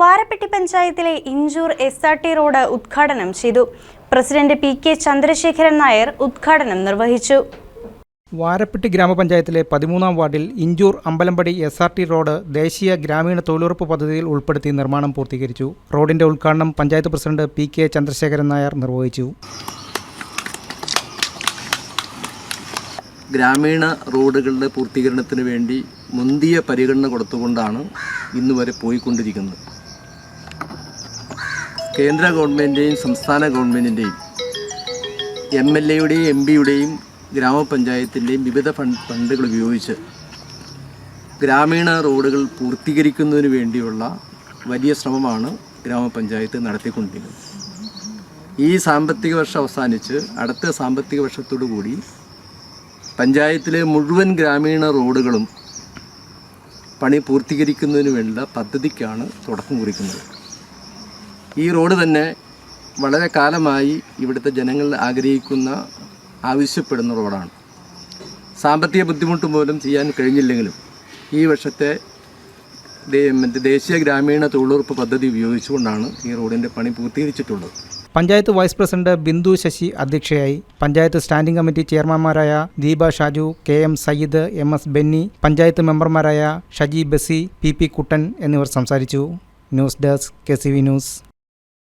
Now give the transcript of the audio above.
വാരപ്പെട്ടി പഞ്ചായത്തിലെ Inchoor SRT road ഉദ്ഘാടനം ചെയ്തു. പ്രസിഡന്റ് PK ചന്ദ്രശേഖരൻ നായർ ഉദ്ഘാടനം നിർവഹിച്ചു. വാരപ്പെട്ടി ഗ്രാമപഞ്ചായത്തിലെ 13-ാം വാർഡിൽ ഇഞ്ചൂർ അമ്പലമ്പടി SRT റോഡ് ദേശീയ ഗ്രാമീണ തൊഴിലുറപ്പ് പദ്ധതിയിൽ ഉൾപ്പെടുത്തി നിർമ്മാണം പൂർത്തീകരിച്ചു. റോഡിന്റെ ഉദ്ഘാടനം പഞ്ചായത്ത് പ്രസിഡന്റ് PK ചന്ദ്രശേഖരൻ നായർ നിർവഹിച്ചു. ഗ്രാമീണ റോഡുകളുടെ പൂർത്തീകരണത്തിന് വേണ്ടി മുന്തിയ പരിഗണന കൊടുത്തുകൊണ്ടാണ് ഇന്നുവരെ പോയിക്കൊണ്ടിരിക്കുന്നത്. കേന്ദ്ര ഗവൺമെൻറ്റിൻ്റെയും സംസ്ഥാന ഗവൺമെൻറ്റിൻ്റെയും MLAയുടെയും MPയുടെയും ഗ്രാമപഞ്ചായത്തിൻ്റെയും വിവിധ ഫണ്ടുകൾ ഉപയോഗിച്ച് ഗ്രാമീണ റോഡുകൾ പൂർത്തീകരിക്കുന്നതിന് വേണ്ടിയുള്ള വലിയ ശ്രമമാണ് ഗ്രാമപഞ്ചായത്ത് നടത്തിക്കൊണ്ടിരിക്കുന്നത്. ഈ സാമ്പത്തിക വർഷം അവസാനിച്ച് അടുത്ത സാമ്പത്തിക വർഷത്തോടു കൂടി പഞ്ചായത്തിലെ മുഴുവൻ ഗ്രാമീണ റോഡുകളും പണി പൂർത്തീകരിക്കുന്നതിന് വേണ്ട പദ്ധതിക്കാണ് തുടക്കം കുറിക്കുന്നത്. ഈ റോഡ് തന്നെ വളരെ കാലമായി ഇവിടുത്തെ ജനങ്ങൾ ആവശ്യപ്പെടുന്ന റോഡാണ്. സാമ്പത്തിക ബുദ്ധിമുട്ട് മൂലം ചെയ്യാൻ കഴിഞ്ഞില്ലെങ്കിലും ഈ വർഷത്തെ ദേശീയ ഗ്രാമീണ തൊഴിലുറപ്പ് പദ്ധതി ഉപയോഗിച്ചുകൊണ്ടാണ് ഈ റോഡിൻ്റെ പണി പൂർത്തീകരിച്ചിട്ടുള്ളത്. പഞ്ചായത്ത് വൈസ് പ്രസിഡന്റ് ബിന്ദു ശശി അധ്യക്ഷയായി. പഞ്ചായത്ത് സ്റ്റാൻഡിംഗ് കമ്മിറ്റി ചെയർമാൻമാരായ ദീപ ഷാജു, KM സയ്യിദ്, MS ബെന്നി, പഞ്ചായത്ത് മെമ്പർമാരായ ഷജി ബസി, PP കുട്ടൻ എന്നിവർ സംസാരിച്ചു. News desk KCV news.